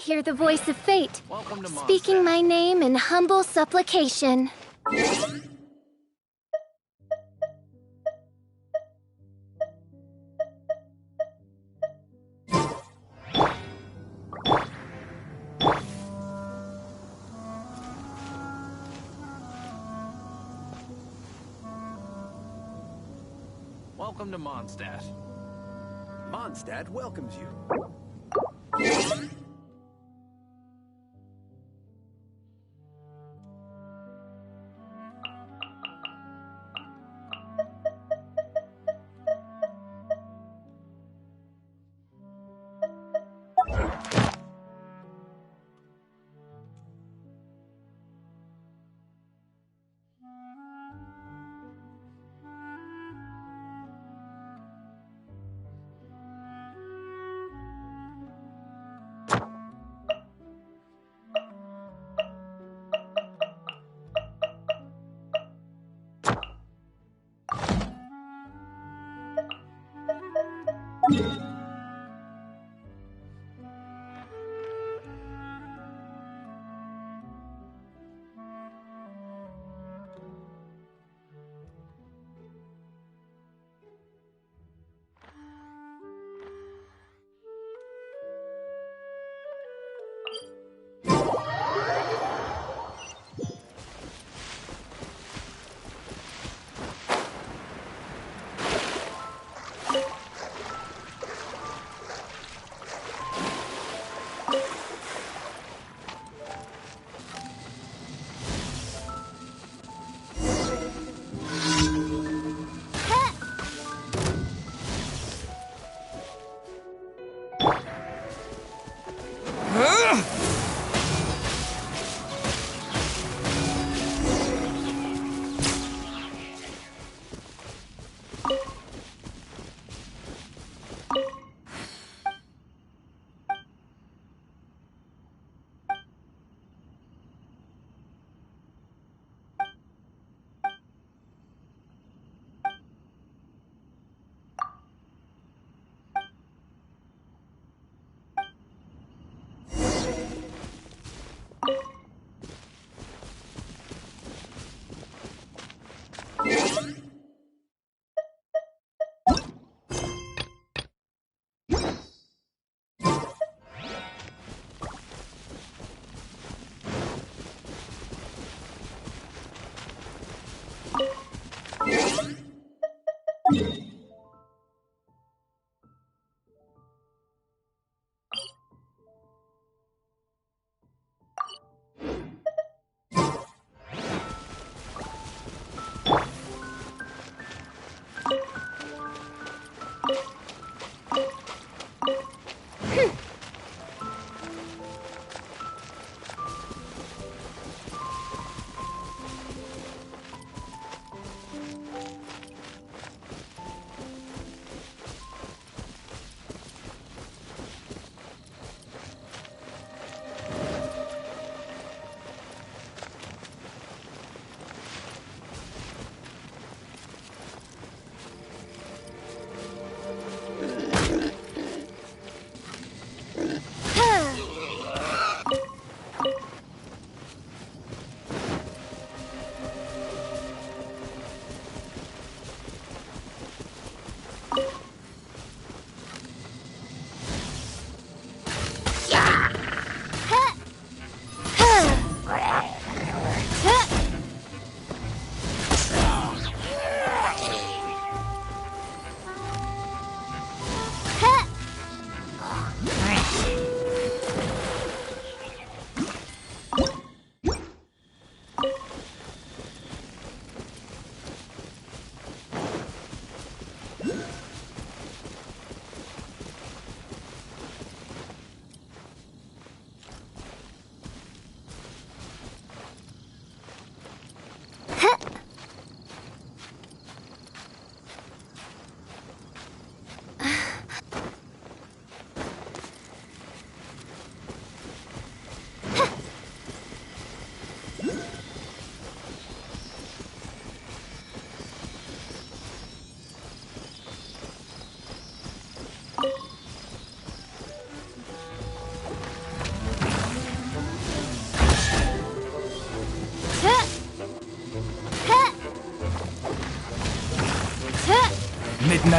hear the voice of fate, Welcome to speaking my name in humble supplication. Welcome to Mondstadt. Mondstadt welcomes you.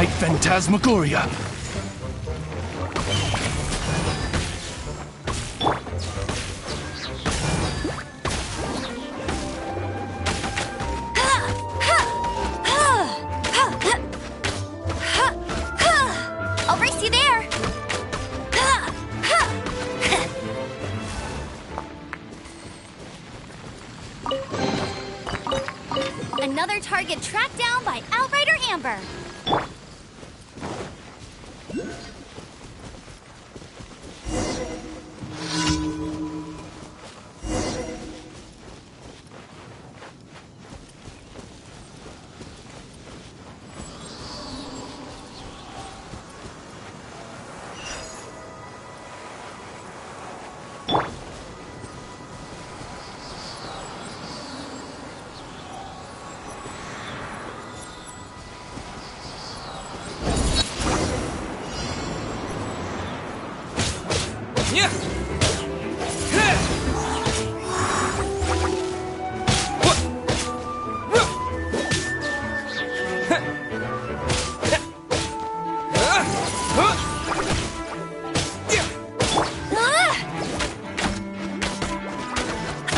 White Phantasmagoria. I'll race you there! Another target tracked down by Outrider Amber.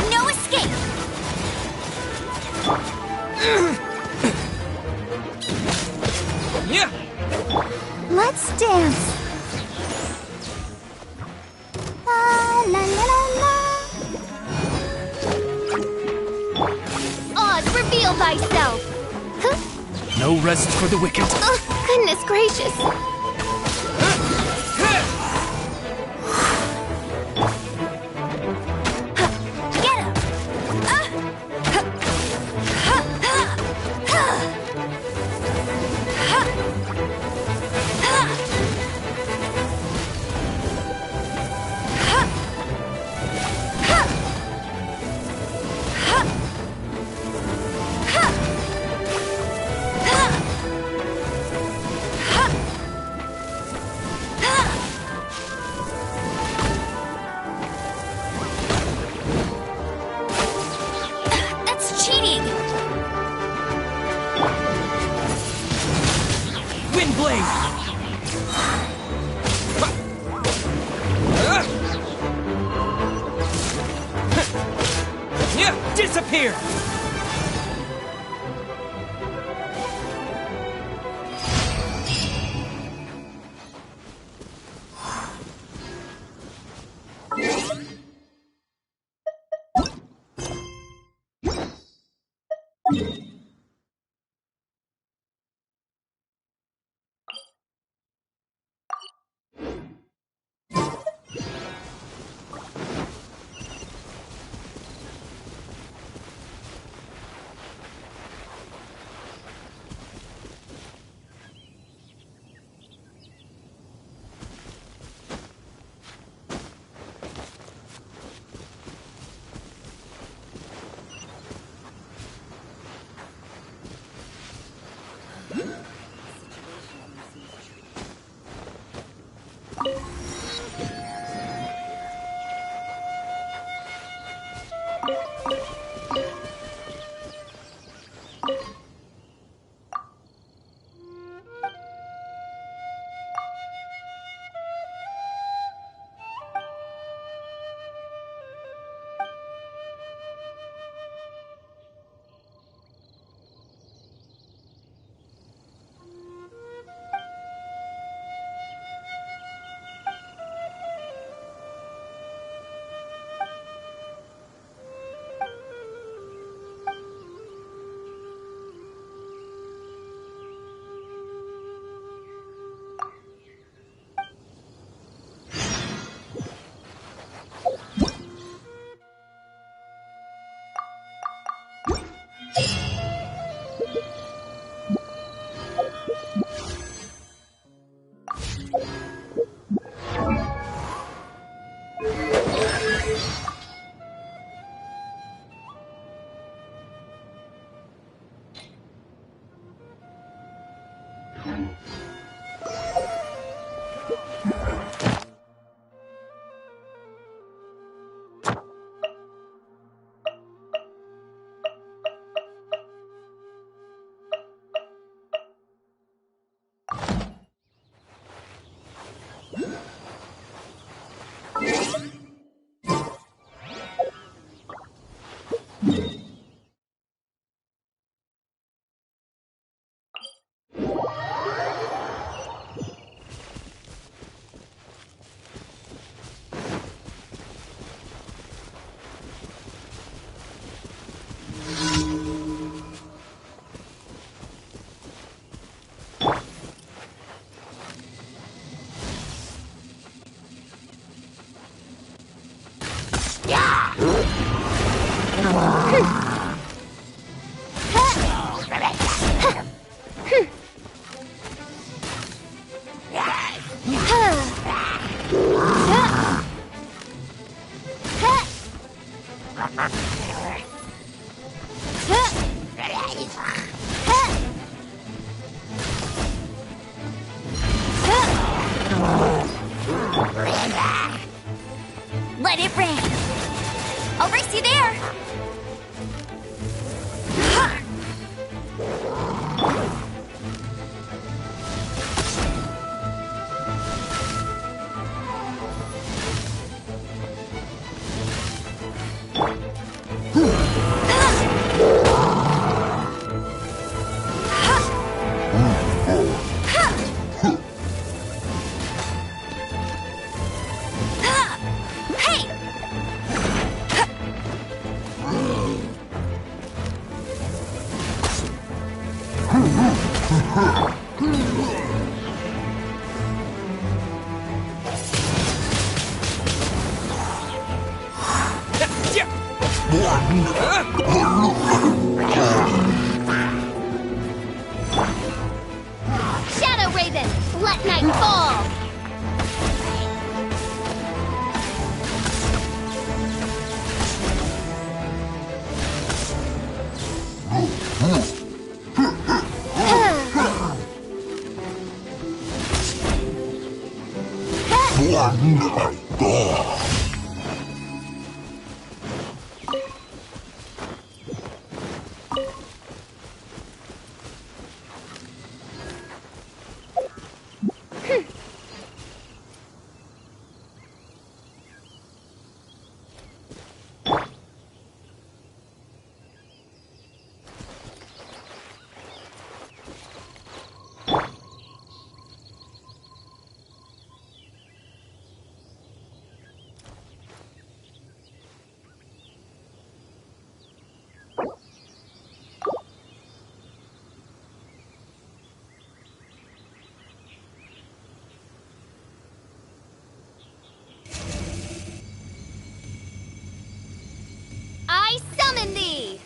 No escape! Let's dance. La la la la la. Oz, reveal thyself. Huh? No rest for the wicked. Oh, goodness gracious. Get him. That's cheating. Windblade! Disappear! Let it rain. I'll race you there. Shadow Raven, let night fall! I summon thee!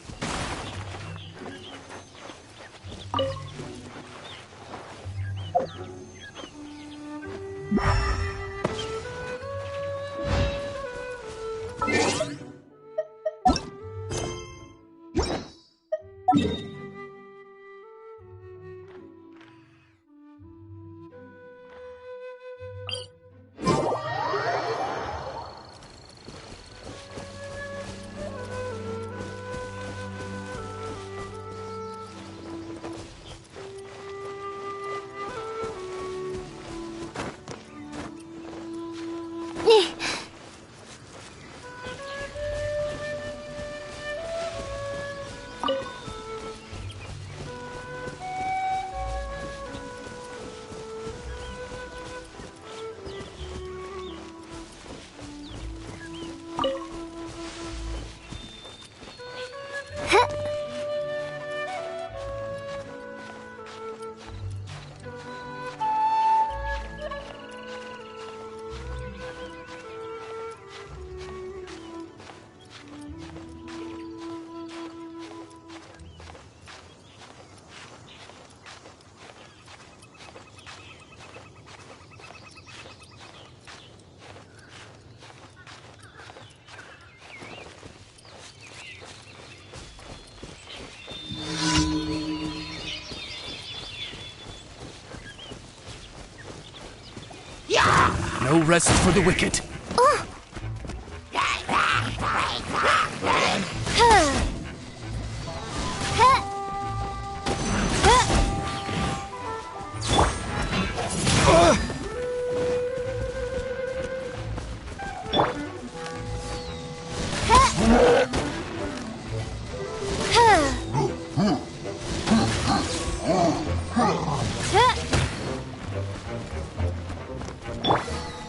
No rest for the wicked.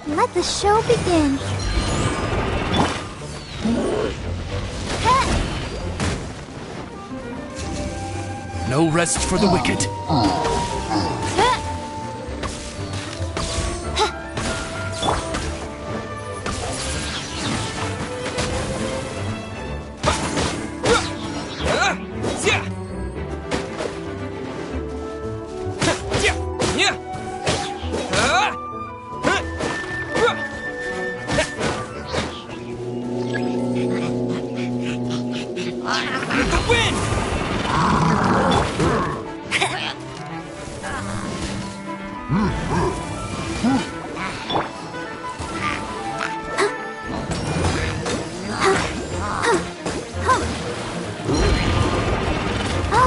Let the show begin. No rest for the wicked. I'll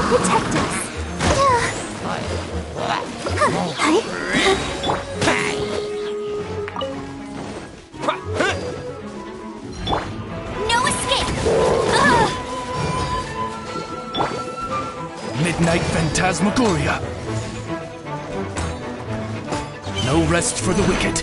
protect us. No escape! Midnight Phantasmagoria. No rest for the wicked.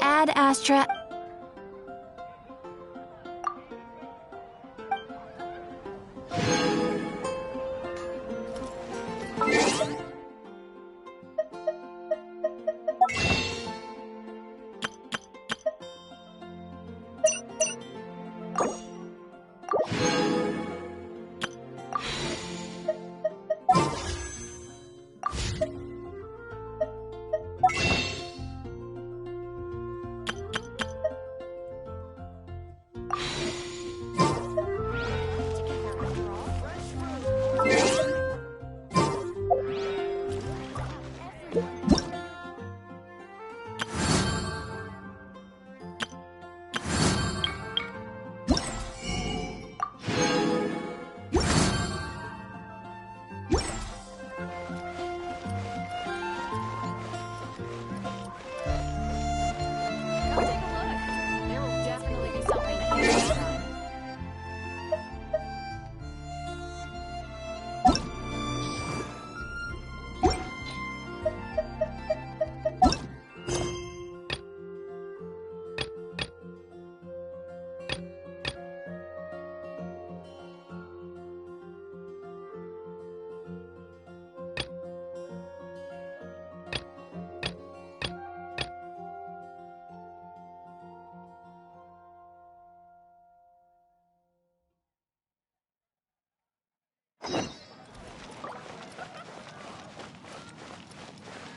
Ad Astra.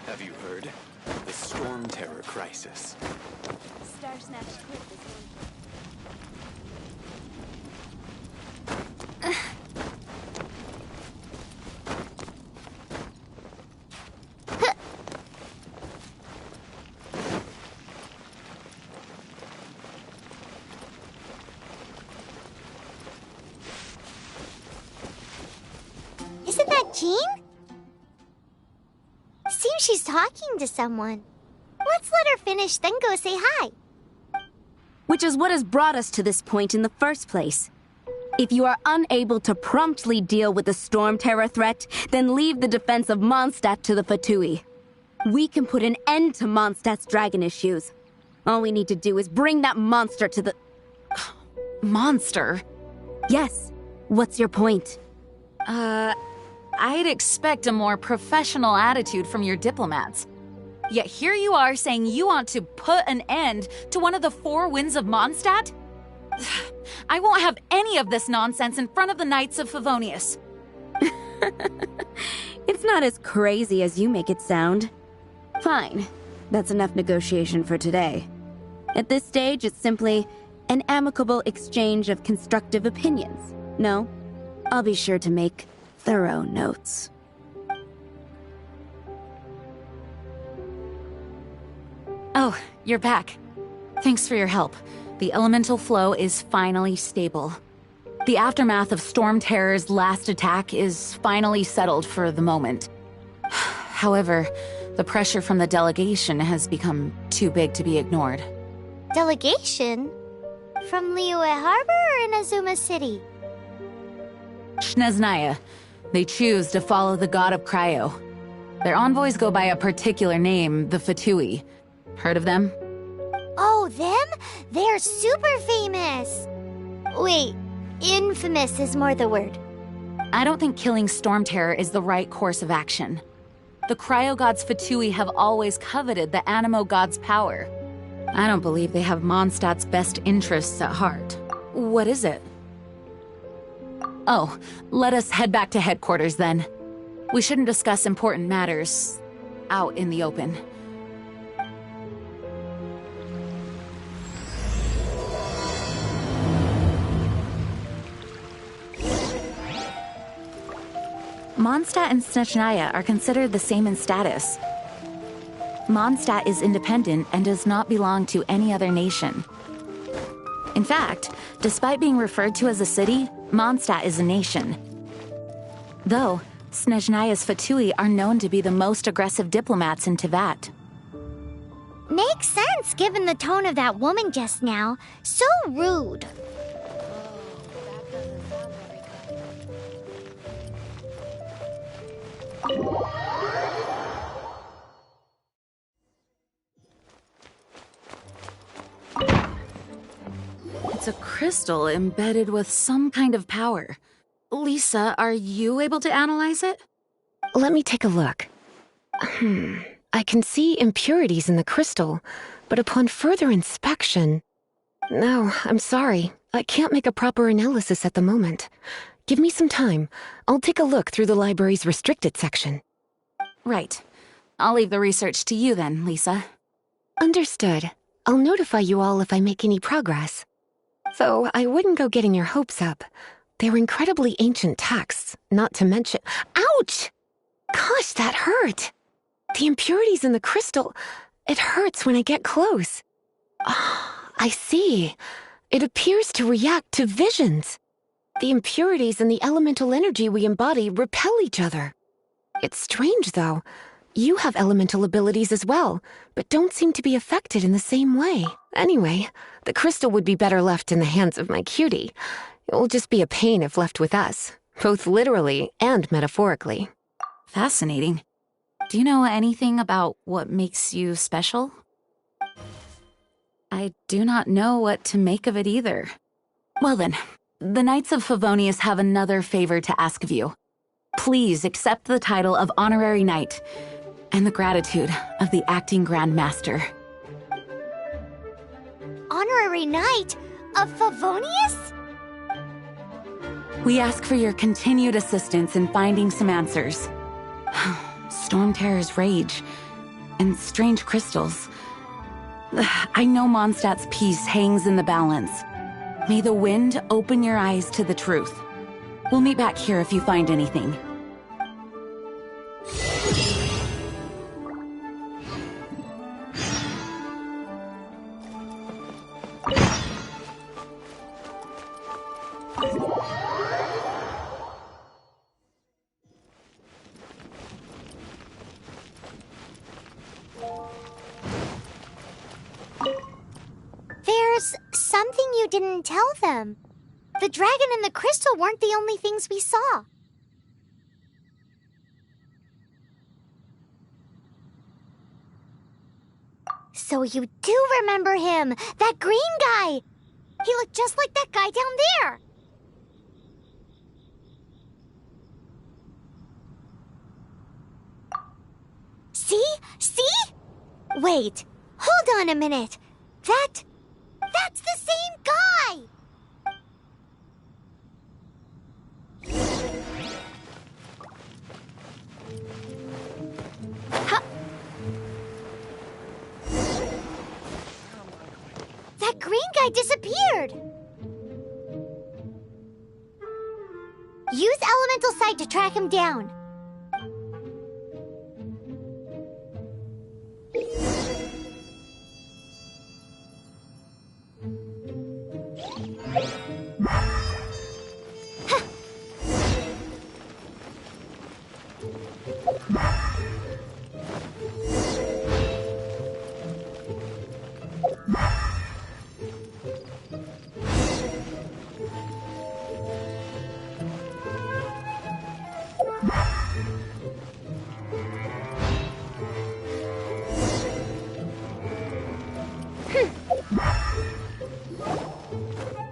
Have you heard? The Storm Terror crisis. Star Snatch Cliff is Jean? Seems she's talking to someone. Let's let her finish, then go say hi. Which is what has brought us to this point in the first place. If you are unable to promptly deal with the Storm Terror threat, then leave the defense of Mondstadt to the Fatui. We can put an end to Mondstadt's dragon issues. All we need to do is bring that monster to the... Monster? Yes. What's your point? I'd expect a more professional attitude from your diplomats. Yet here you are saying you want to put an end to one of the four winds of Mondstadt? I won't have any of this nonsense in front of the Knights of Favonius. It's not as crazy as you make it sound. Fine. That's enough negotiation for today. At this stage, it's simply an amicable exchange of constructive opinions. No? I'll be sure to make thorough notes. Oh, you're back. Thanks for your help. The elemental flow is finally stable. The aftermath of Storm Terror's last attack is finally settled for the moment. However, the pressure from the delegation has become too big to be ignored. Delegation? From Liyue Harbor or Inazuma City? Snezhnaya. They choose to follow the god of Cryo. Their envoys go by a particular name, the Fatui. Heard of them? Oh, them? They're super famous! Wait, infamous is more the word. I don't think killing Storm Terror is the right course of action. The Cryo gods Fatui have always coveted the Animo god's power. I don't believe they have Mondstadt's best interests at heart. What is it? Oh, let us head back to headquarters then. We shouldn't discuss important matters out in the open. Mondstadt and Snezhnaya are considered the same in status. Mondstadt is independent and does not belong to any other nation. In fact, despite being referred to as a city, Mondstadt is a nation. Though, Snezhnaya's Fatui are known to be the most aggressive diplomats in Teyvat. Makes sense given the tone of that woman just now. So rude. It's a crystal embedded with some kind of power. Lisa, are you able to analyze it? Let me take a look. I can see impurities in the crystal, but upon further inspection... No, I'm sorry. I can't make a proper analysis at the moment. Give me some time. I'll take a look through the library's restricted section. Right. I'll leave the research to you then, Lisa. Understood. I'll notify you all if I make any progress. Though I wouldn't go getting your hopes up. They're incredibly ancient texts, not to mention... Ouch! Gosh, that hurt! The impurities in the crystal... It hurts when I get close. Ah, I see. It appears to react to visions. The impurities and the elemental energy we embody repel each other. It's strange, though. You have elemental abilities as well, but don't seem to be affected in the same way. Anyway, the crystal would be better left in the hands of my cutie. It will just be a pain if left with us, both literally and metaphorically. Fascinating. Do you know anything about what makes you special? I do not know what to make of it either. Well then, the Knights of Favonius have another favor to ask of you. Please accept the title of Honorary Knight and the gratitude of the Acting Grand Master. Honorary Knight of Favonius? We ask for your continued assistance in finding some answers. Storm Terror's rage and strange crystals. I know Mondstadt's peace hangs in the balance. May the wind open your eyes to the truth. We'll meet back here if you find anything. something you didn't tell them. The dragon and the crystal weren't the only things we saw. So you do remember him, that green guy! He looked just like that guy down there! See? See? Wait, hold on a minute. That's the same guy! That green guy disappeared! Use Elemental Sight to track him down.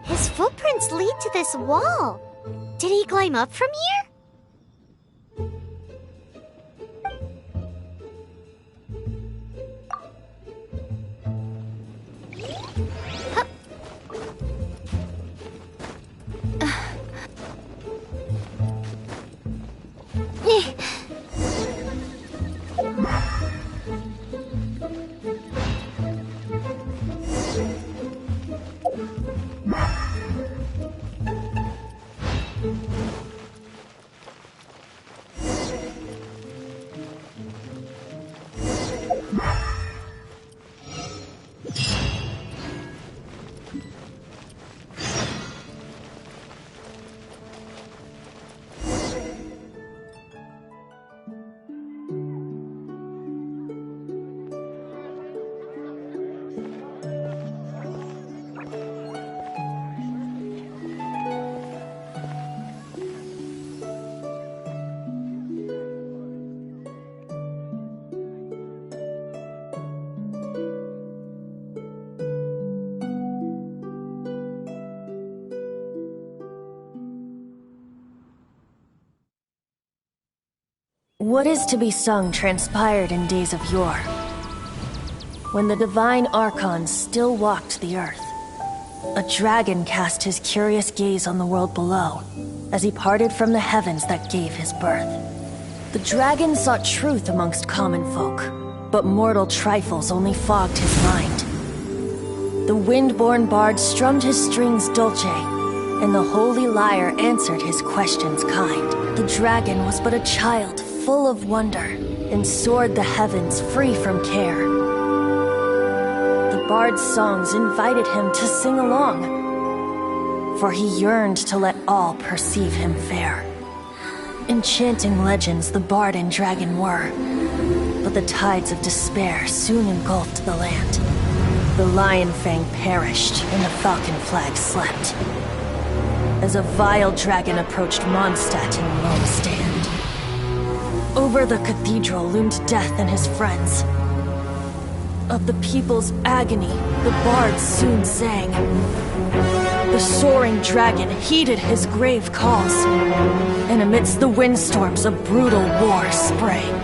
His footprints lead to this wall. Did he climb up from here? What is to be sung transpired in days of yore, when the divine Archons still walked the earth. A dragon cast his curious gaze on the world below, as he parted from the heavens that gave his birth. The dragon sought truth amongst common folk, but mortal trifles only fogged his mind. The wind-born bard strummed his strings dulce, and the holy lyre answered his questions kind. The dragon was but a child, full of wonder, and soared the heavens free from care. The bard's songs invited him to sing along, for he yearned to let all perceive him fair. Enchanting legends the bard and dragon were, but the tides of despair soon engulfed the land. The lion fang perished, and the falcon flag slept, as a vile dragon approached Mondstadt in lone stand. Over the cathedral loomed death and his friends. Of the people's agony, the bards soon sang. The soaring dragon heeded his grave calls, and amidst the windstorms a brutal war sprang.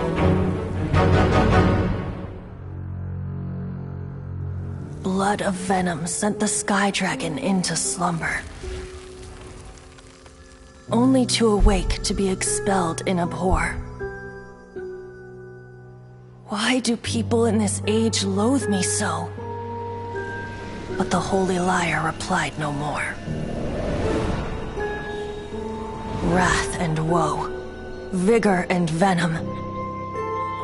Blood of venom sent the sky dragon into slumber, only to awake to be expelled in abhor. Why do people in this age loathe me so? But the holy lyre replied no more. Wrath and woe, vigor and venom,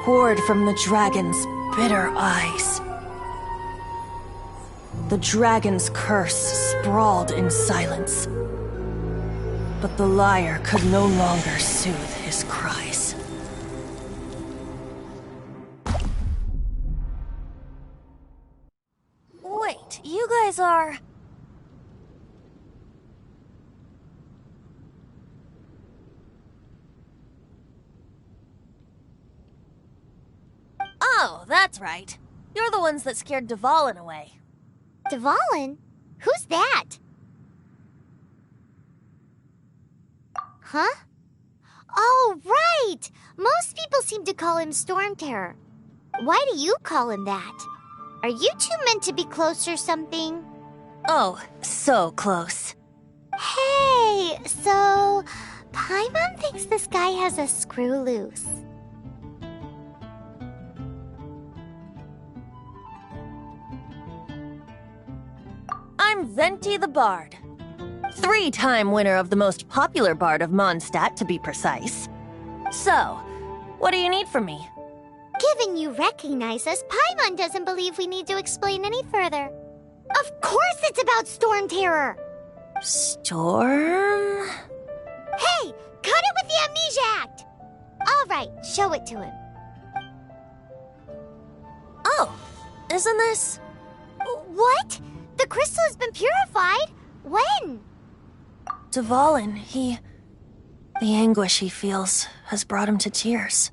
poured from the dragon's bitter eyes. The dragon's curse sprawled in silence, but the lyre could no longer soothe his cries. Wait, you guys are... Oh, that's right. You're the ones that scared Dvalin away. Dvalin? Who's that? Huh? Oh, right! Most people seem to call him Storm Terror. Why do you call him that? Are you two meant to be close or something? Oh, so close. Hey, so Paimon thinks this guy has a screw loose. I'm Venti the Bard. 3-time winner of the most popular bard of Mondstadt, to be precise. So, what do you need from me? Given you recognize us, Paimon doesn't believe we need to explain any further. Of course it's about Storm Terror! Storm? Hey, cut it with the Amnesia Act! Alright, show it to him. Oh, isn't this... What? The crystal has been purified? When? Dvalin, the anguish he feels has brought him to tears.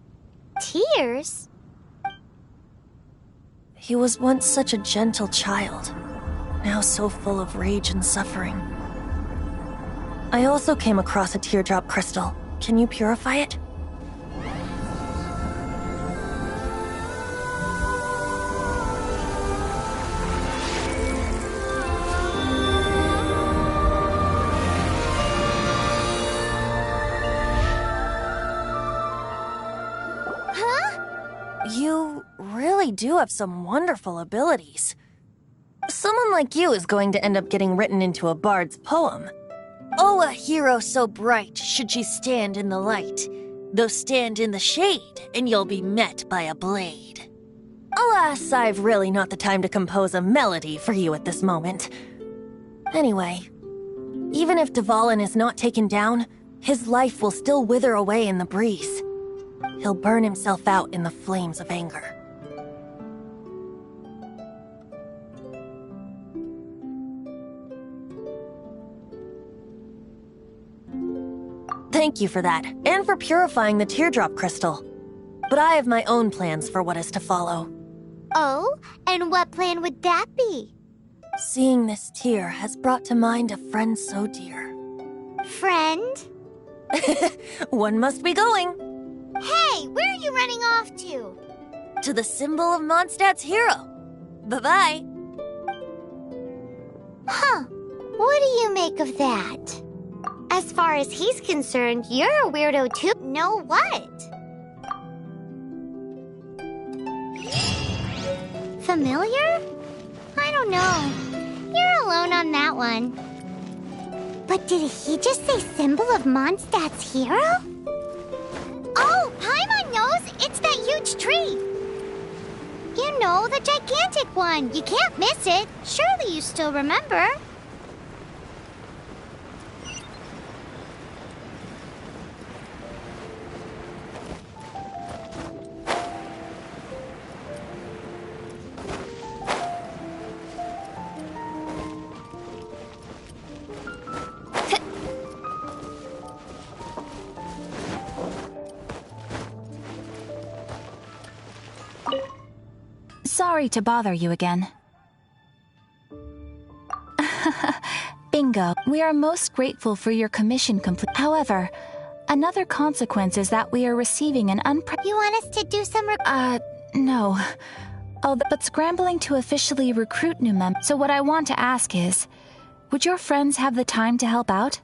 Tears? He was once such a gentle child, now so full of rage and suffering. I also came across a teardrop crystal. Can you purify it? You really do have some wonderful abilities. Someone like you is going to end up getting written into a bard's poem. Oh, a hero so bright should she stand in the light, though stand in the shade, and you'll be met by a blade. Alas, I've really not the time to compose a melody for you at this moment. Anyway, even if Dvalin is not taken down, his life will still wither away in the breeze. He'll burn himself out in the flames of anger. Thank you for that, and for purifying the teardrop crystal. But I have my own plans for what is to follow. Oh, and what plan would that be? Seeing this tear has brought to mind a friend so dear. Friend? One must be going. Hey, where are you running off to? To the symbol of Mondstadt's hero. Bye-bye. Huh. What do you make of that? As far as he's concerned, you're a weirdo too. Know what? Familiar? I don't know. You're alone on that one. But did he just say symbol of Mondstadt's hero? Oh, Paimon knows! It's that huge tree! You know, the gigantic one. You can't miss it. Surely you still remember. Sorry to bother you again. Bingo. We are most grateful for your commission complete. However, another consequence is that we are receiving an You want us to do some no. Oh, but scrambling to officially recruit new members. So what I want to ask is, would your friends have the time to help out?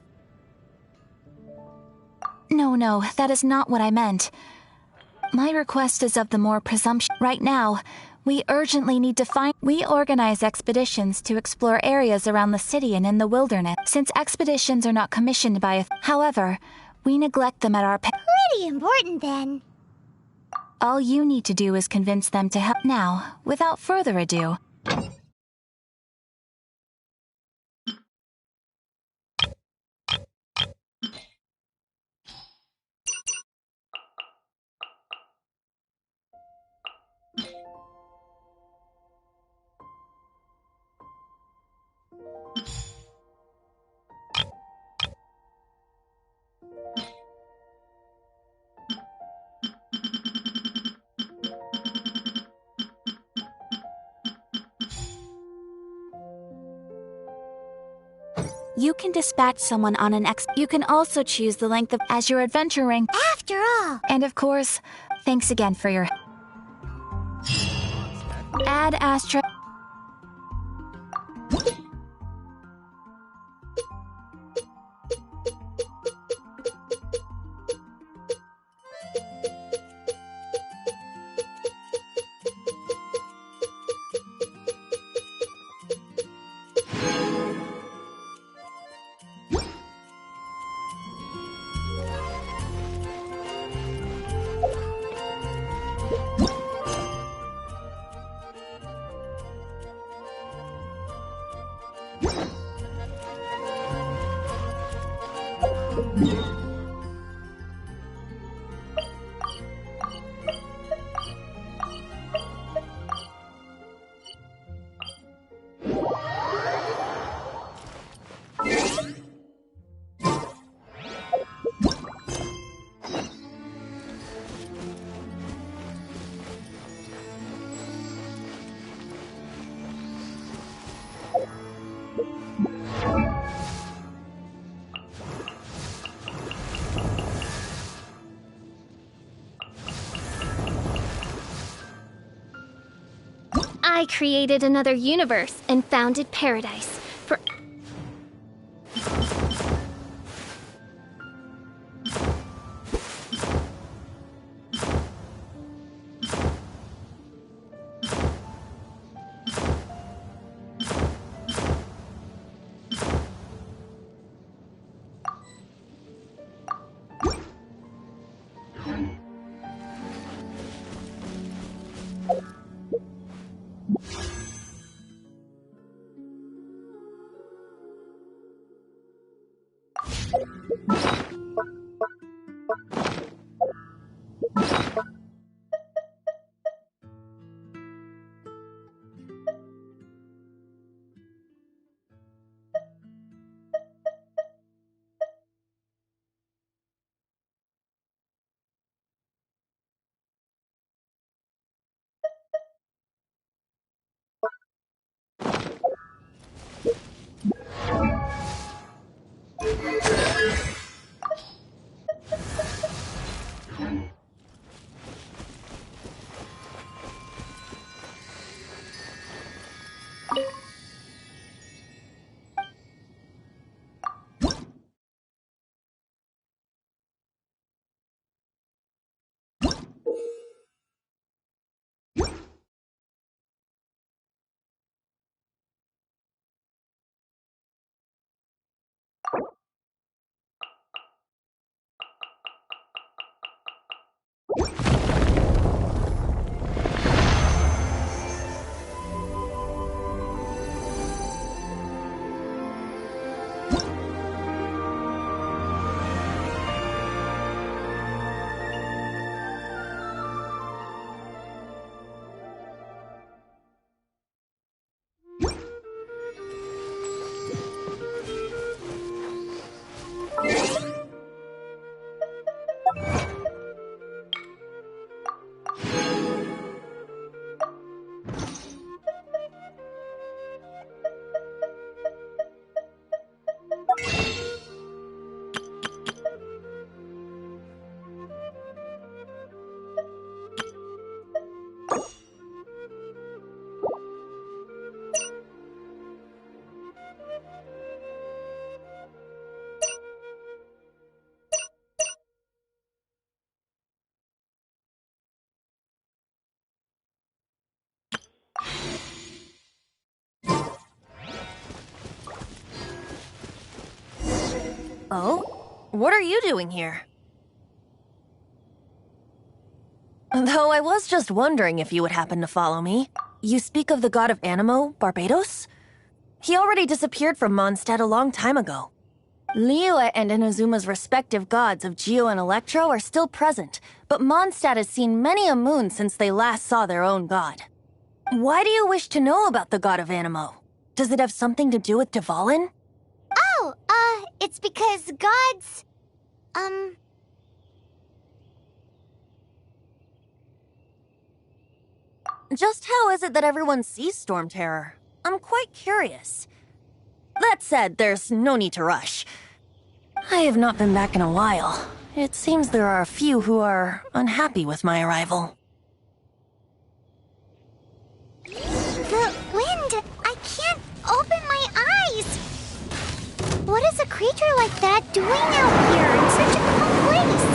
No, that is not what I meant. My request is of the more presumption. Right now, we urgently need to find... We organize expeditions to explore areas around the city and in the wilderness. Since expeditions are not commissioned by a... However, we neglect them at our... Pretty important then. All you need to do is convince them to help. Now, without further ado... You can dispatch someone on an You can also choose the length of as your adventure rank. After all. And of course, thanks again for your Ad Astra. I created another universe and founded paradise for. Oh? What are you doing here? Though I was just wondering if you would happen to follow me. You speak of the god of Animo, Barbados? He already disappeared from Mondstadt a long time ago. Liyue and Inazuma's respective gods of Geo and Electro are still present, but Mondstadt has seen many a moon since they last saw their own god. Why do you wish to know about the god of Animo? Does it have something to do with Dvalin? Oh, it's because gods, Just how is it that everyone sees Storm Terror? I'm quite curious. That said, there's no need to rush. I have not been back in a while. It seems there are a few who are unhappy with my arrival. The wind! I can't open my eyes! What is a creature like that doing out here in such a cold place?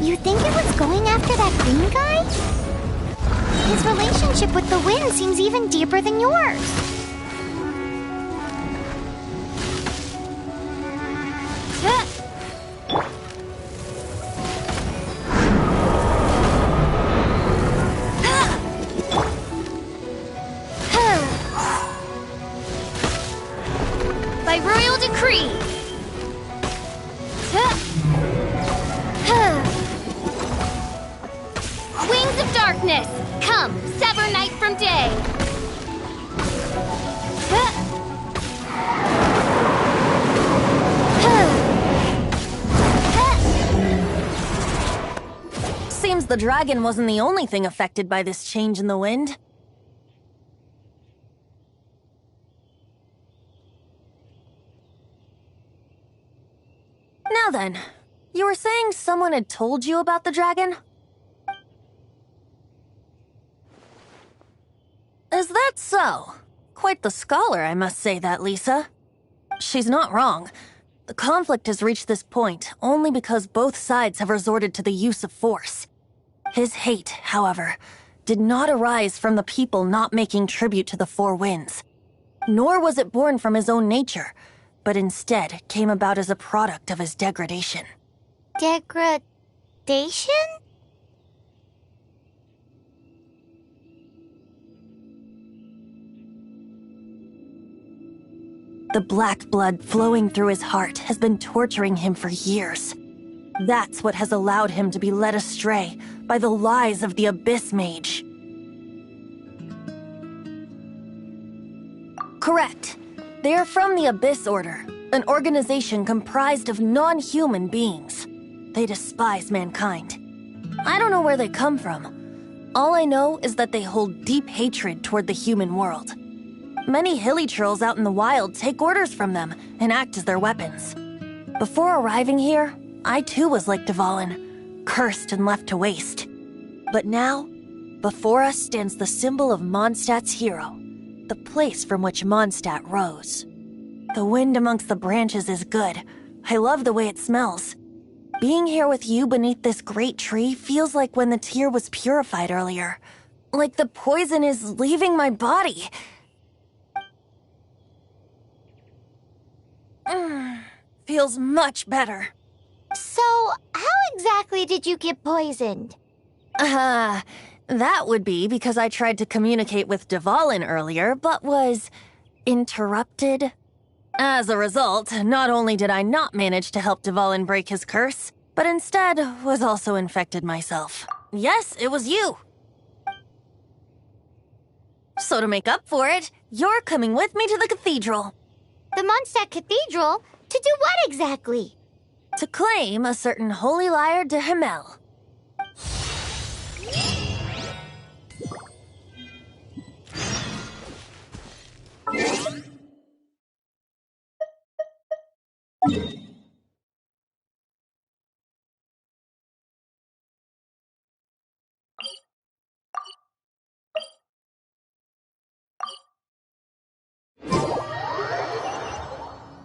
You think it was going after that green guy? His relationship with the wind seems even deeper than yours. By royal decree! Wings of darkness! Come, sever night from day! Seems the dragon wasn't the only thing affected by this change in the wind. Now then, you were saying someone had told you about the dragon? Is that so? Quite the scholar, I must say that, Lisa. She's not wrong. The conflict has reached this point only because both sides have resorted to the use of force. His hate, however, did not arise from the people not making tribute to the Four Winds. Nor was it born from his own nature, but instead came about as a product of his degradation. Degradation? The black blood flowing through his heart has been torturing him for years. That's what has allowed him to be led astray by the lies of the Abyss Mage. Correct. They are from the Abyss Order, an organization comprised of non-human beings. They despise mankind. I don't know where they come from. All I know is that they hold deep hatred toward the human world. Many hilly trolls out in the wild take orders from them and act as their weapons. Before arriving here, I too was like Dvalin, cursed and left to waste. But now, before us stands the symbol of Mondstadt's hero, the place from which Mondstadt rose. The wind amongst the branches is good. I love the way it smells. Being here with you beneath this great tree feels like when the tear was purified earlier. Like the poison is leaving my body. Feels much better. So, how exactly did you get poisoned? That would be because I tried to communicate with Dvalin earlier, but was interrupted. As a result, not only did I not manage to help Dvalin break his curse, but instead was also infected myself. Yes, it was you. So to make up for it, you're coming with me to the cathedral. The Mondstadt Cathedral? To do what exactly? To claim a certain Holy Lyre de Himmel.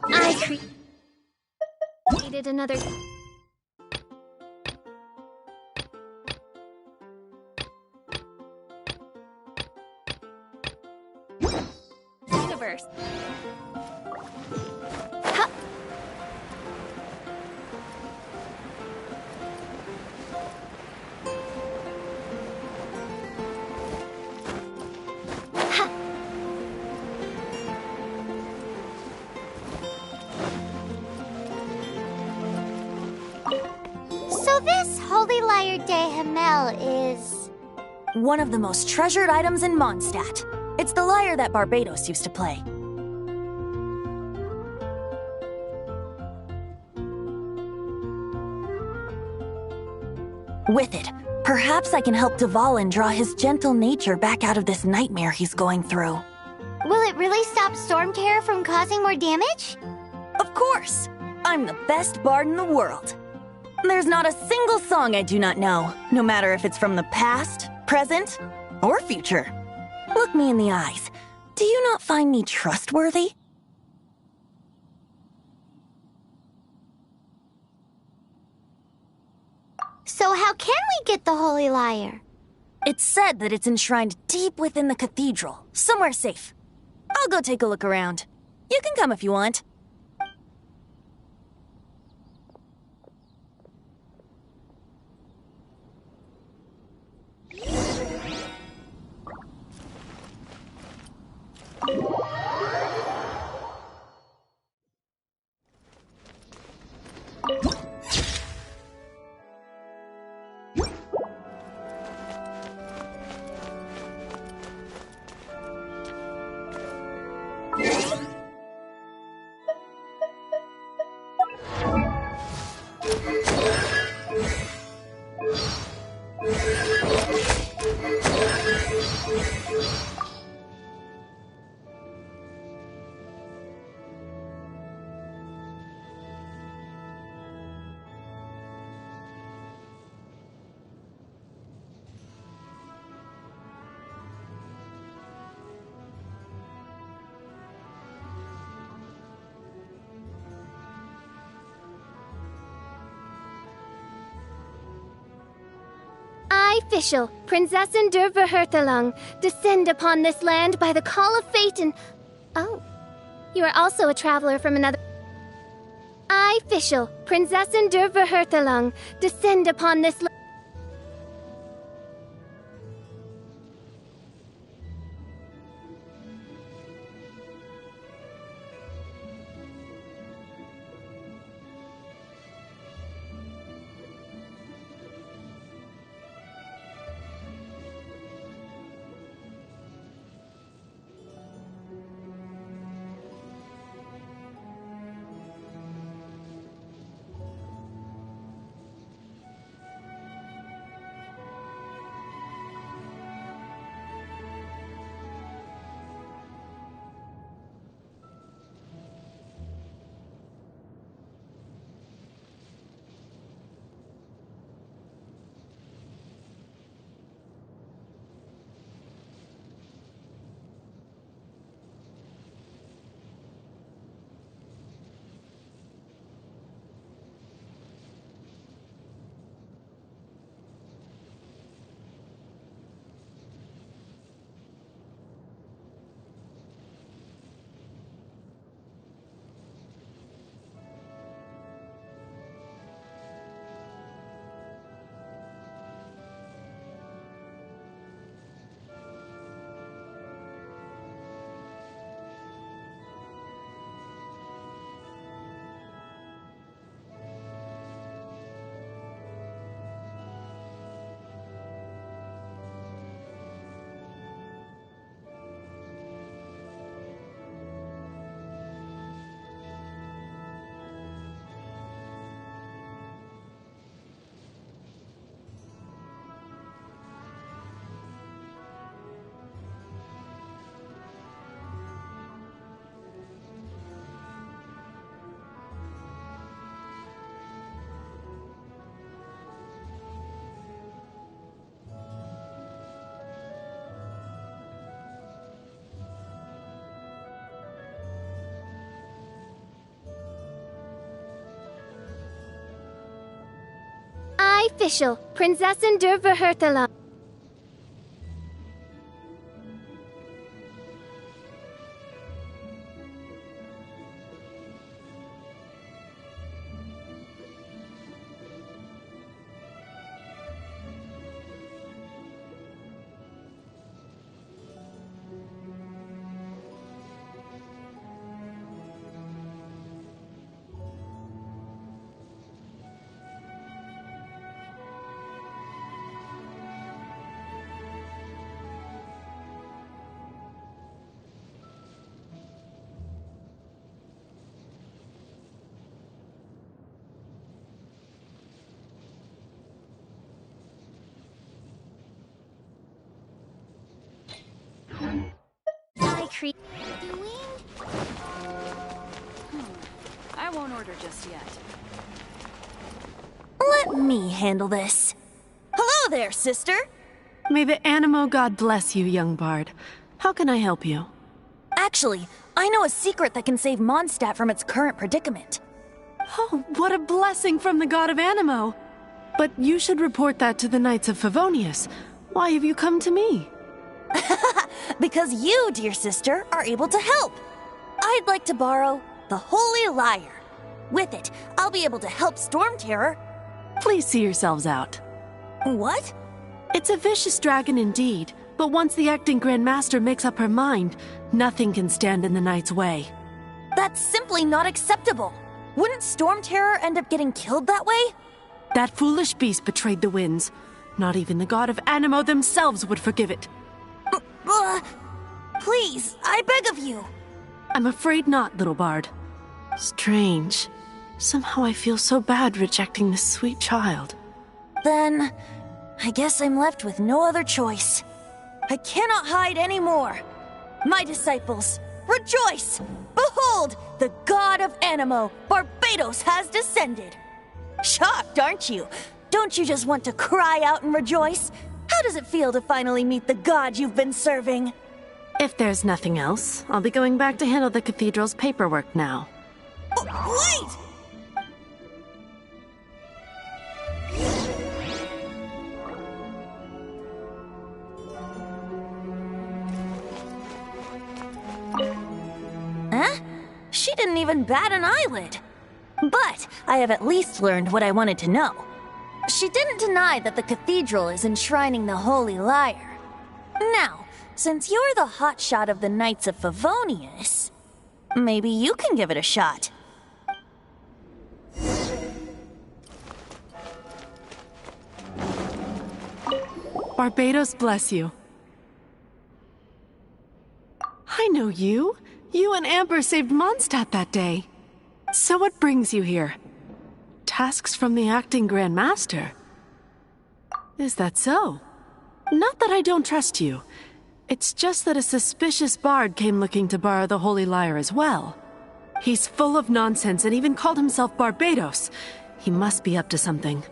I created another universe. Ha! Ha! So this Holy Lyre de Himmel is... One of the most treasured items in Mondstadt. It's the lyre that Barbados used to play. With it, perhaps I can help Dvalin draw his gentle nature back out of this nightmare he's going through. Will it it really stop Storm Terror from causing more damage? Of course! I'm the best bard in the world. There's not a single song I do not know, no matter if it's from the past, present, or future. Look me in the eyes. Do you not find me trustworthy? So how can we get the Holy Lyre? It's said that it's enshrined deep within the cathedral, somewhere safe. I'll go take a look around. You can come if you want. I, Fischl, Prinzessin der Verhurthelung, descend upon this land by the call of fate and... Oh, you are also a traveler from another... I, Fischl, Prinzessin der Verhurthelung, descend upon this land... I, Fischl, Prinzessin der Verhurthelung. treat doing? I won't order just yet. Let me handle this. Hello there, sister! May the Animo God bless you, young bard. How can I help you? Actually, I know a secret that can save Mondstadt from its current predicament. Oh, what a blessing from the god of Animo! But you should report that to the Knights of Favonius. Why have you come to me? Because you, dear sister, are able to help. I'd like to borrow the Holy Lyre. With it, I'll be able to help Storm Terror. Please see yourselves out. What? It's a vicious dragon indeed, but once the acting Grand Master makes up her mind, nothing can stand in the Knight's way. That's simply not acceptable. Wouldn't Storm Terror end up getting killed that way? That foolish beast betrayed the winds. Not even the god of Animo themselves would forgive it. Please, I beg of you. I'm afraid not, little bard. Strange. Somehow I feel so bad rejecting this sweet child. Then, I guess I'm left with no other choice. I cannot hide anymore. My disciples, rejoice! Behold, the god of Animo, Barbados, has descended. Shocked, aren't you? Don't you just want to cry out and rejoice? How does it feel to finally meet the god you've been serving? If there's nothing else, I'll be going back to handle the cathedral's paperwork now. Wait! Huh? She didn't even bat an eyelid. But I have at least learned what I wanted to know. She didn't deny that the cathedral is enshrining the Holy Lyre. Now, since you're the hotshot of the Knights of Favonius, maybe you can give it a shot. Barbados bless you. I know you. You and Amber saved Mondstadt that day. So what brings you here? Tasks from the acting Grand Master? Is that so? Not that I don't trust you. It's just that a suspicious bard came looking to borrow the Holy Lyre as well. He's full of nonsense and even called himself Barbados. He must be up to something.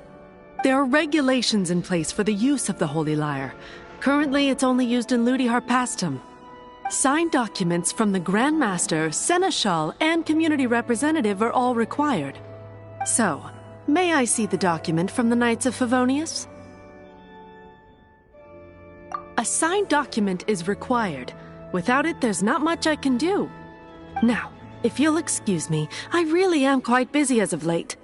There are regulations in place for the use of the Holy Lyre. Currently, it's only used in Ludi Harpastum. Signed documents from the Grand Master, Seneschal, and Community Representative are all required. So, may I see the document from the Knights of Favonius? A signed document is required. Without it, there's not much I can do. Now, if you'll excuse me, I really am quite busy as of late.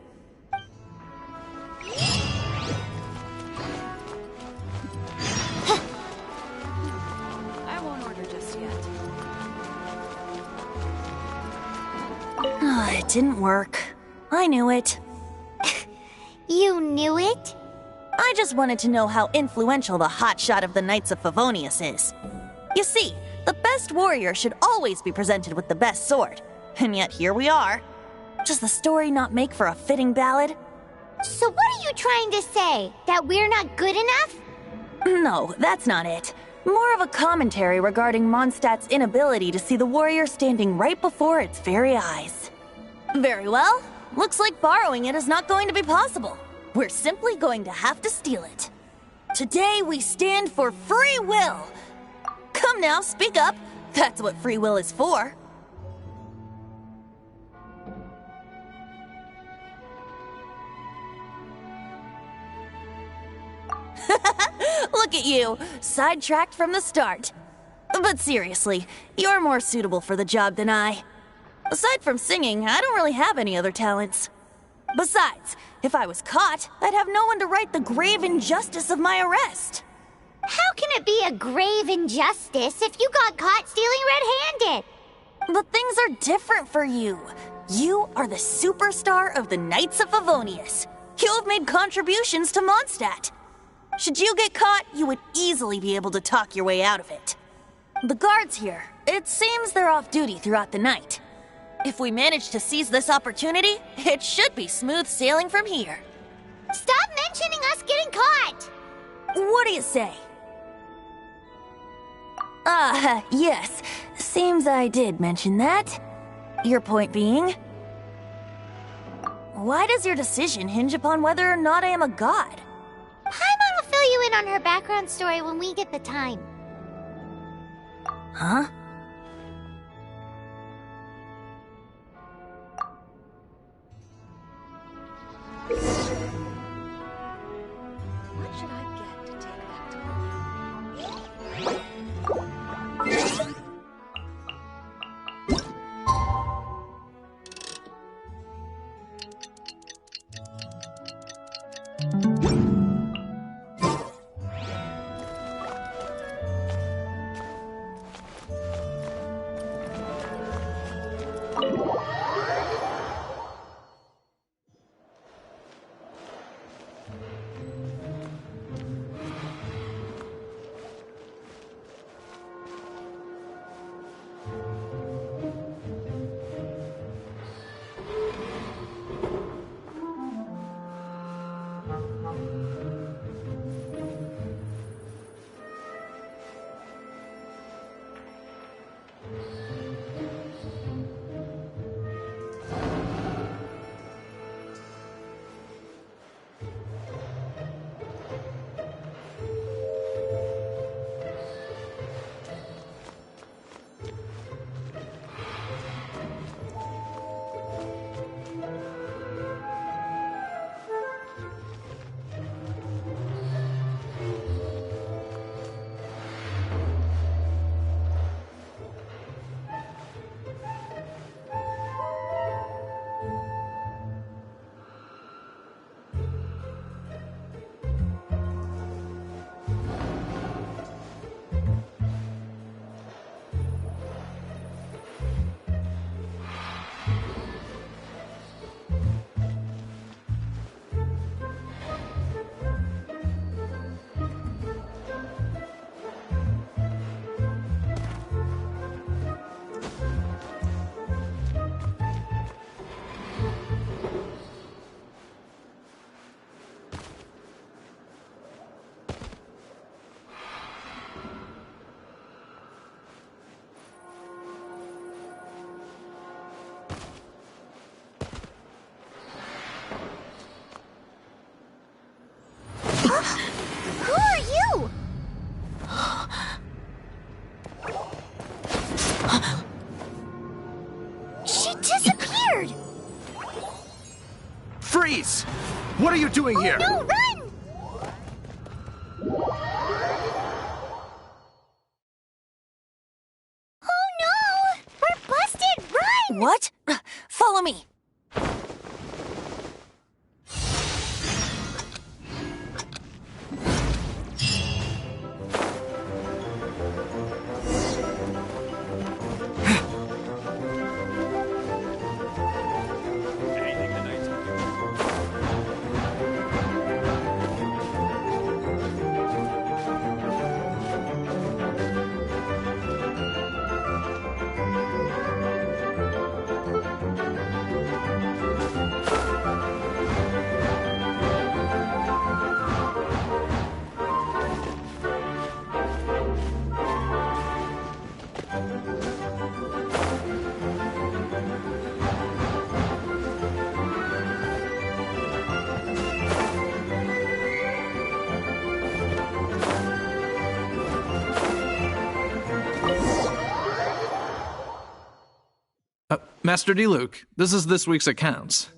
I won't order just yet. It didn't work. I knew it. You knew it? I just wanted to know how influential the hotshot of the Knights of Favonius is. You see, the best warrior should always be presented with the best sword. And yet here we are. Does the story not make for a fitting ballad? So what are you trying to say? That we're not good enough? No, that's not it. More of a commentary regarding Mondstadt's inability to see the warrior standing right before its very eyes. Very well. Looks like borrowing it is not going to be possible. We're simply going to have to steal it. Today we stand for free will. Come now, speak up. That's what free will is for. Look at you, sidetracked from the start. But seriously, you're more suitable for the job than I. Aside from singing, I don't really have any other talents. Besides, if I was caught, I'd have no one to right the grave injustice of my arrest. How can it be a grave injustice if you got caught stealing red-handed? But things are different for you. You are the superstar of the Knights of Favonius. You have made contributions to Mondstadt. Should you get caught, you would easily be able to talk your way out of it. The guards here, it seems they're off duty throughout the night. If we manage to seize this opportunity, it should be smooth sailing from here. Stop mentioning us getting caught! What do you say? Yes. Seems I did mention that. Your point being? Why does your decision hinge upon whether or not I am a god? Paimon will fill you in on her background story when we get the time. Huh? What should I get to take back to Who are you? She disappeared! Freeze! What are you doing here? No, run! Oh no! We're busted! Run! What? Follow me. Master D. Luke, this is this week's accounts.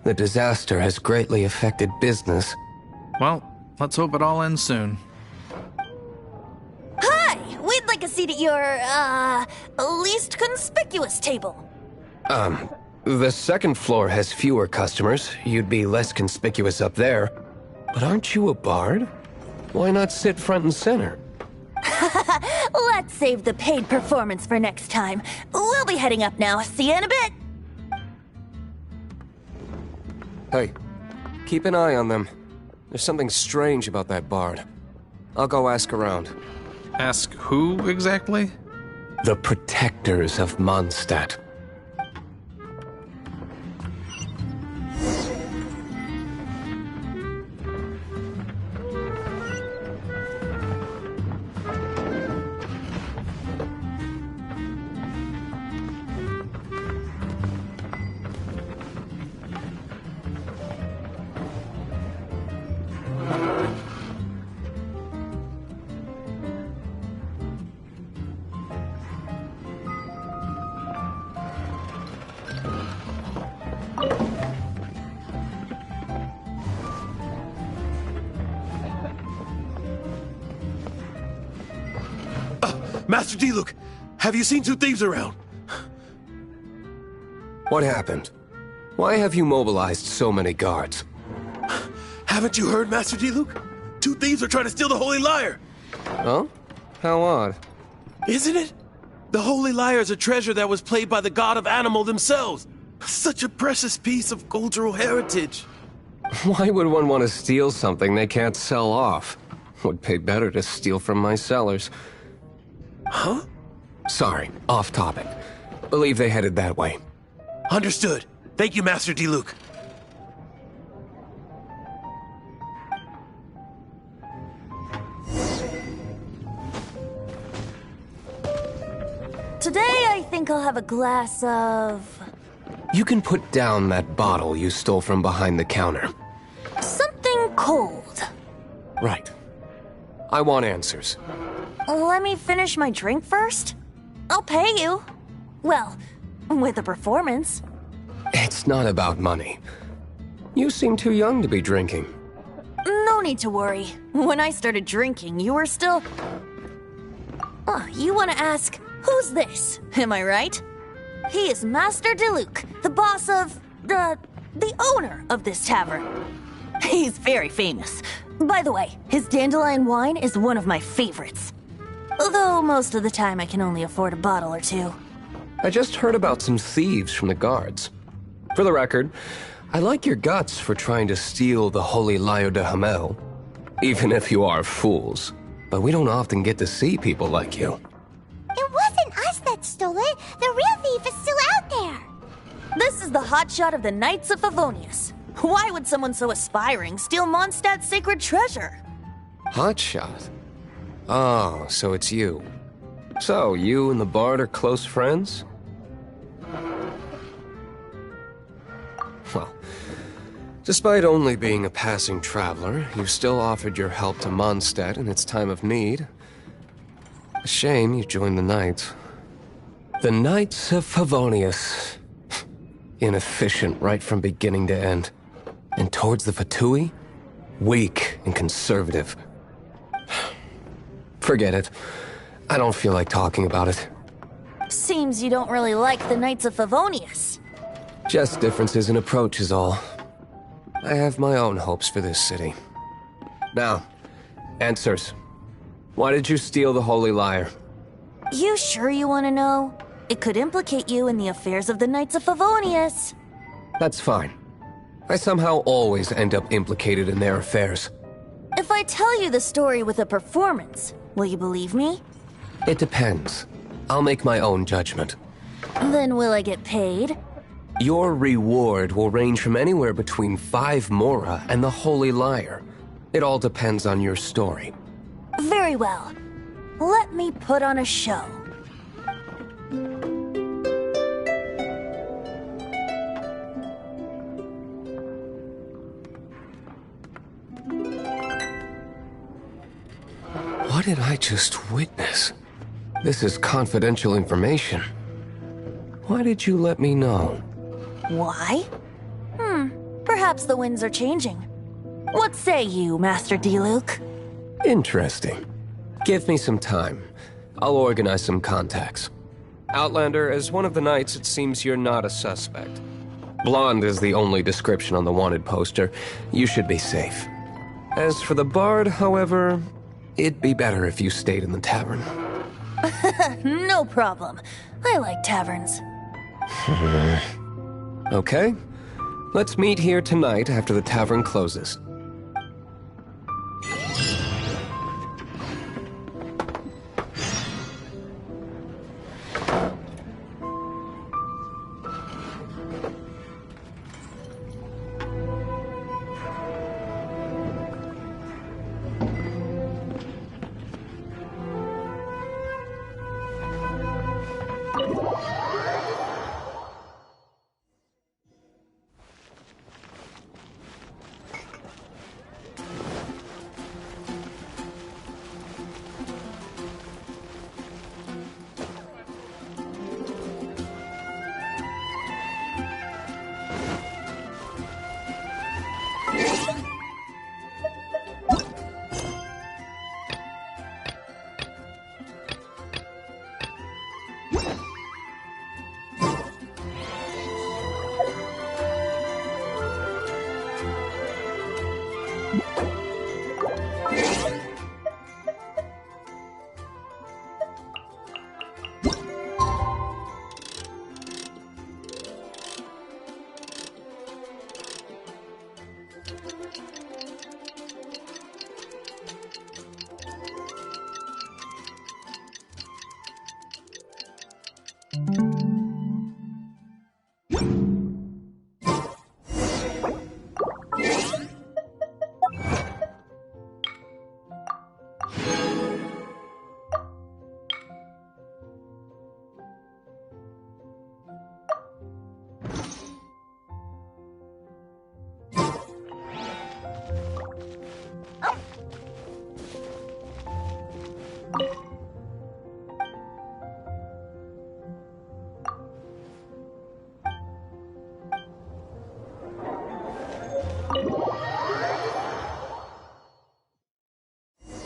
The disaster has greatly affected business. Well, let's hope it all ends soon. Hi! We'd like a seat at your, least conspicuous table. The second floor has fewer customers. You'd be less conspicuous up there. But aren't you a bard? Why not sit front and center? Let's save the paid performance for next time. We'll be heading up now. See you in a bit. Hey, keep an eye on them. There's something strange about that bard. I'll go ask around. Ask who exactly? The protectors of Mondstadt. Master Diluc, have you seen two thieves around? What happened? Why have you mobilized so many guards? Haven't you heard, Master Diluc? Two thieves are trying to steal the Holy Lyre! Oh? How odd. Isn't it? The Holy Lyre is a treasure that was played by the god of animal themselves. Such a precious piece of cultural heritage. Why would one want to steal something they can't sell off? Would pay better to steal from my sellers. Huh? Sorry, off topic. Believe they headed that way. Understood. Thank you, Master Diluc. Today I think I'll have a glass of... You can put down that bottle you stole from behind the counter. something cold. Right. I want answers. Let me finish my drink first. I'll pay you. Well, with a performance. It's not about money. You seem too young to be drinking. No need to worry. When I started drinking, you were still... Oh, you want to ask, who's this? Am I right? He is Master Diluc, the boss of... the owner of this tavern. He's very famous. By the way, his dandelion wine is one of my favorites. Although most of the time I can only afford a bottle or two. I just heard about some thieves from the guards. For the record, I like your guts for trying to steal the Holy Lyre de Hamel. Even if you are fools. But we don't often get to see people like you. It wasn't us that stole it. The real thief is still out there. This is the hotshot of the Knights of Favonius. Why would someone so aspiring steal Mondstadt's sacred treasure? Hotshot? Oh, so it's you. So, you and the Bard are close friends? Well, despite only being a passing traveler, you still offered your help to Mondstadt in its time of need. A shame you joined the Knights. The Knights of Favonius. Inefficient right from beginning to end. And towards the Fatui, weak and conservative. Forget it. I don't feel like talking about it. Seems you don't really like the Knights of Favonius. Just differences in approach is all. I have my own hopes for this city. Now, answers. Why did you steal the Holy Lyre? You sure you want to know? It could implicate you in the affairs of the Knights of Favonius. That's fine. I somehow always end up implicated in their affairs. If I tell you the story with a performance, will you believe me? It depends. I'll make my own judgment. Then will I get paid? Your reward will range from anywhere between 5 Mora and the Holy Lyre. It all depends on your story. Very well. Let me put on a show. What did I just witness? This is confidential information. Why did you let me know? Why? Perhaps the winds are changing. What say you, Master Diluc? Interesting. Give me some time. I'll organize some contacts. Outlander, as one of the Knights, it seems you're not a suspect. Blonde is the only description on the wanted poster. You should be safe. As for the Bard, however, it'd be better if you stayed in the tavern. No problem. I like taverns. Okay. Let's meet here tonight after the tavern closes.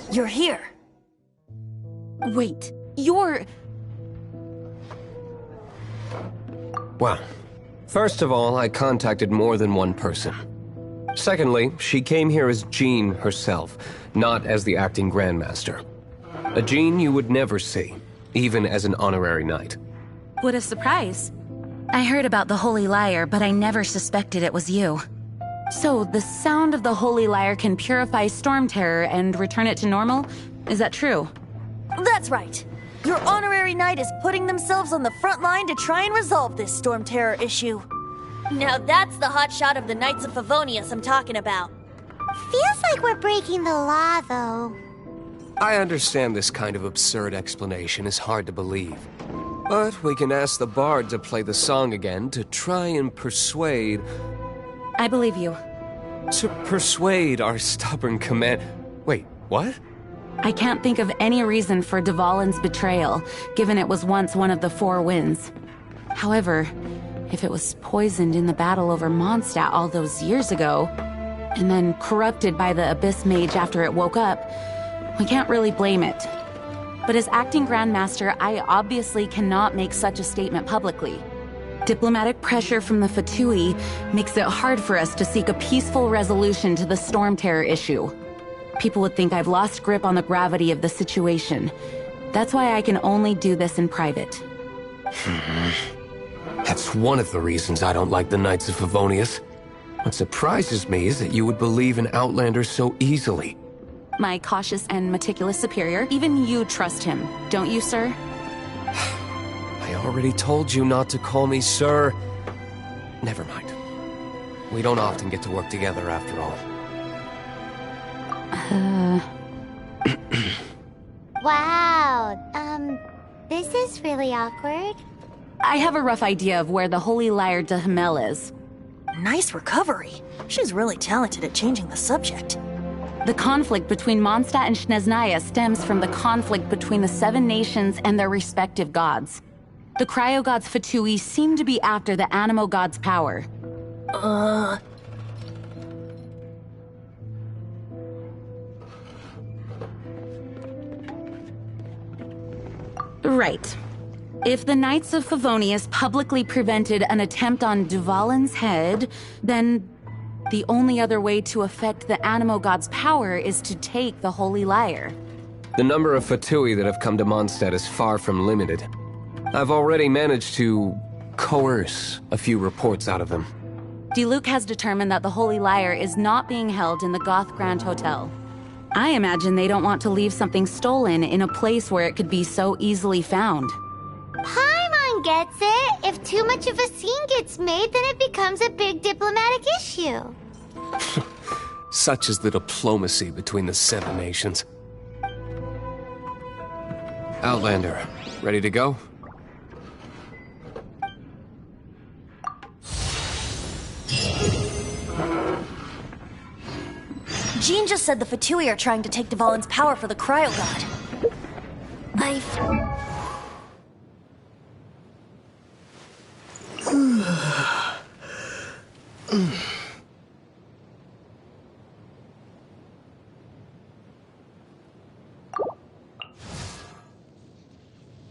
You're here. Wait, you're... Well, first of all, I contacted more than one person. Secondly, she came here as Jean herself, not as the acting Grandmaster. A Jean you would never see, even as an honorary knight. What a surprise. I heard about the Holy Lyre, but I never suspected it was you. So, the sound of the Holy Lyre can purify Storm Terror and return it to normal? Is that true? That's right. Your honorary knight is putting themselves on the front line to try and resolve this Storm Terror issue. Now that's the hotshot of the Knights of Favonius I'm talking about. Feels like we're breaking the law, though. I understand this kind of absurd explanation is hard to believe. But we can ask the bard to play the song again to try and persuade... I believe you. To persuade our stubborn command... Wait, what? I can't think of any reason for Dvalin's betrayal, given it was once one of the Four Winds. However, if it was poisoned in the battle over Mondstadt all those years ago, and then corrupted by the Abyss Mage after it woke up, we can't really blame it. But as acting Grandmaster, I obviously cannot make such a statement publicly. Diplomatic pressure from the Fatui makes it hard for us to seek a peaceful resolution to the Storm Terror issue. People would think I've lost grip on the gravity of the situation. That's why I can only do this in private. That's one of the reasons I don't like the Knights of Favonius. What surprises me is that you would believe in Outlanders so easily. My cautious and meticulous superior, even you trust him, don't you, sir? I already told you not to call me sir. Never mind. We don't often get to work together after all. Wow, this is really awkward. I have a rough idea of where the Holy Lyre de Himmel is. Nice recovery. She's really talented at changing the subject. The conflict between Mondstadt and Snezhnaya stems from the conflict between the Seven Nations and their respective gods. The cryo-gods Fatui seem to be after the Animo god's power. Right. If the Knights of Favonius publicly prevented an attempt on Dvalin's head, then the only other way to affect the Animo god's power is to take the Holy Lyre. The number of Fatui that have come to Mondstadt is far from limited. I've already managed to coerce a few reports out of them. Diluc has determined that the Holy Lyre is not being held in the Goth Grand Hotel. I imagine they don't want to leave something stolen in a place where it could be so easily found. Paimon gets it. If too much of a scene gets made, then it becomes a big diplomatic issue. Such is the diplomacy between the Seven Nations. Outlander, ready to go? Jean just said the Fatui are trying to take Dvalin's power for the Cryo God.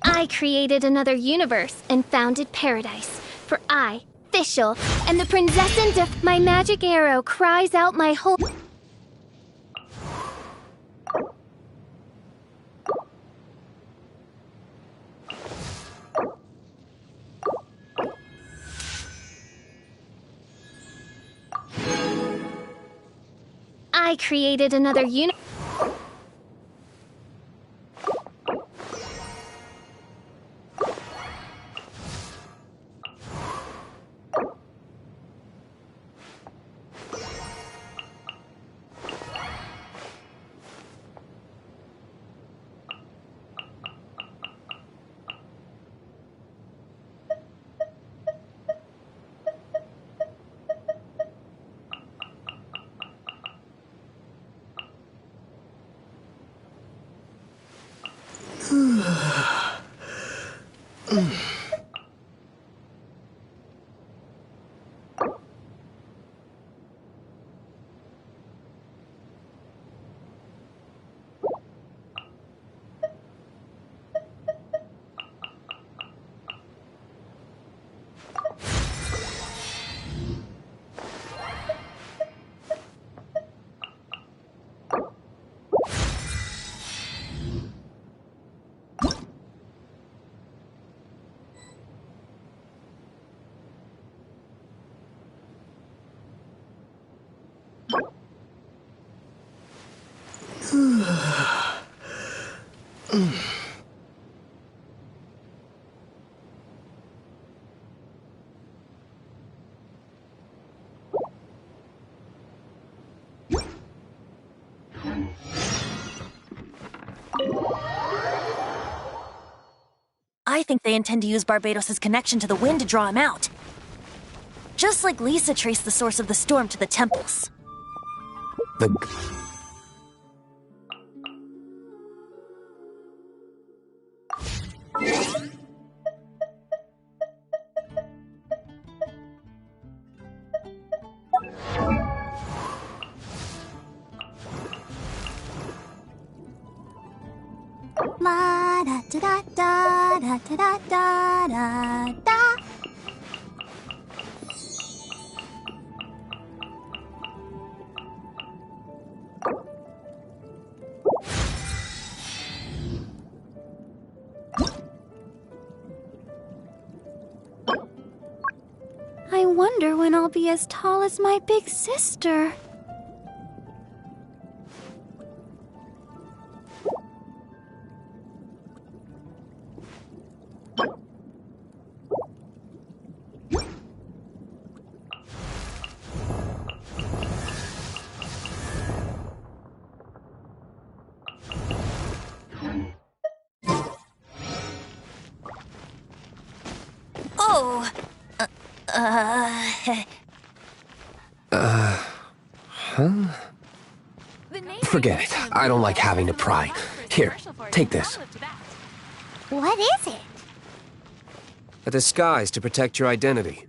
I created another universe and founded paradise. For I, Fischl, and the Prinzessin de... My magic arrow cries out my whole... I created another universe. I think they intend to use Barbados' connection to the wind to draw him out. Just like Lisa traced the source of the storm to the temples. La da da da da da da da da da. I wonder when I'll be as tall as my big sister. Oh! Huh? Forget it. I don't like having to pry. Here, take this. What is it? A disguise to protect your identity.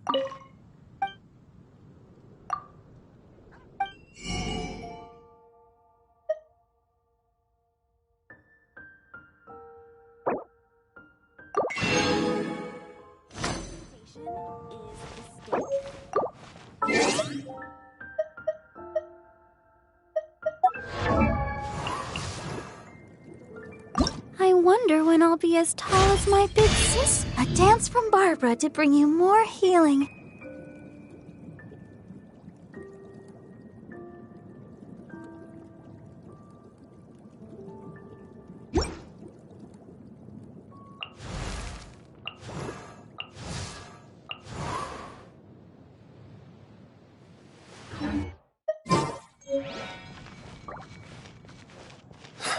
I wonder when I'll be as tall as my big sis. A dance from Barbara to bring you more healing.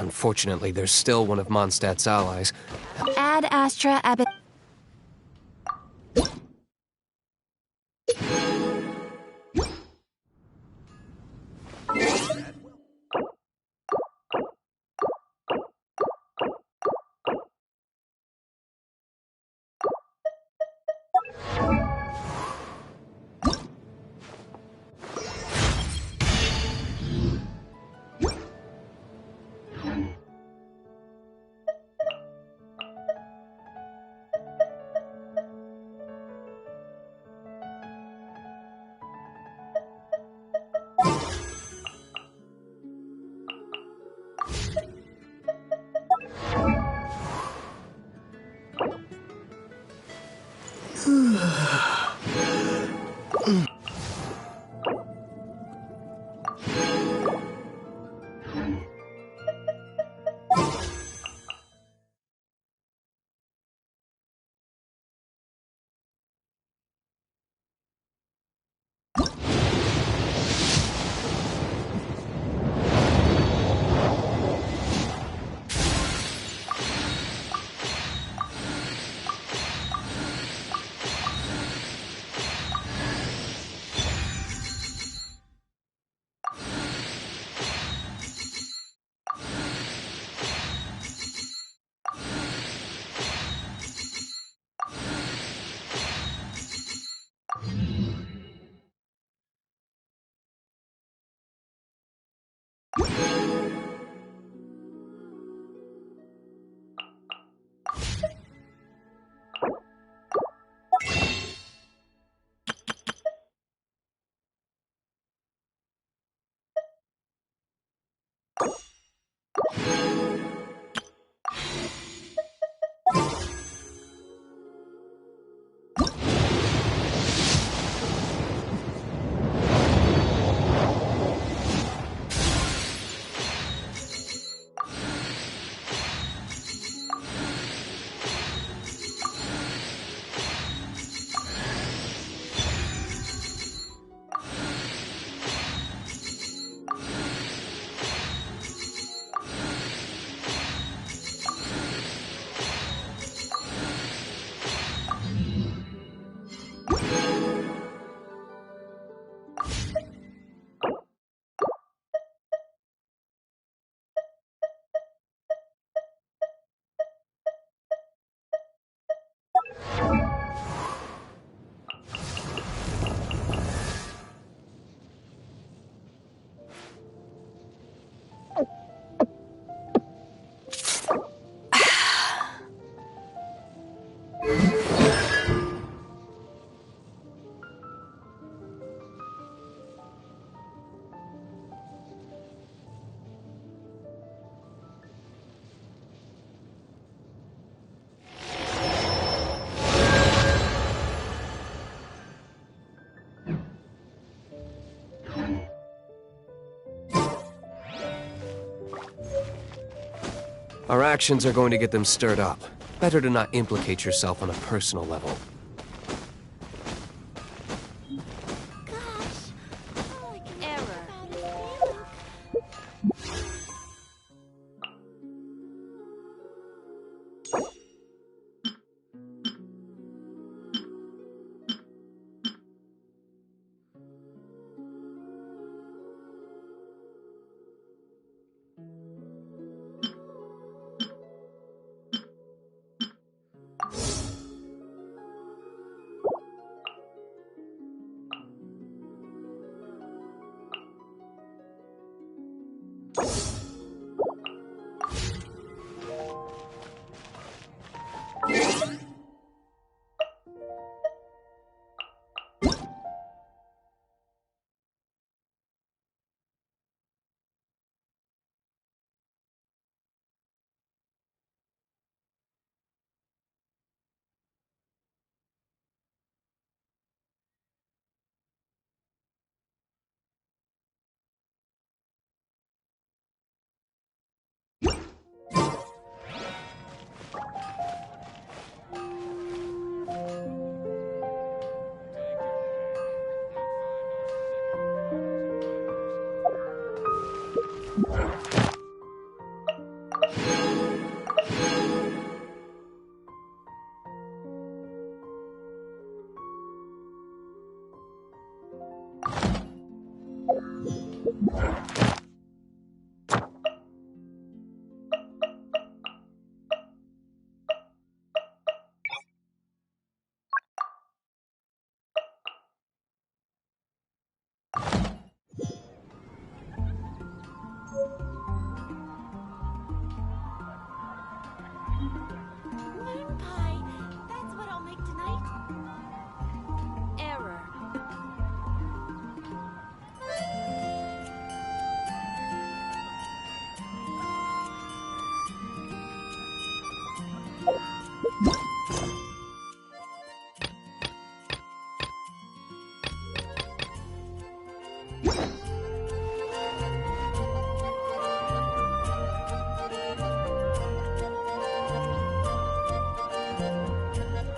Unfortunately, there's still one of Mondstadt's allies. Ad Astra Ab. Our actions are going to get them stirred up. Better to not implicate yourself on a personal level. You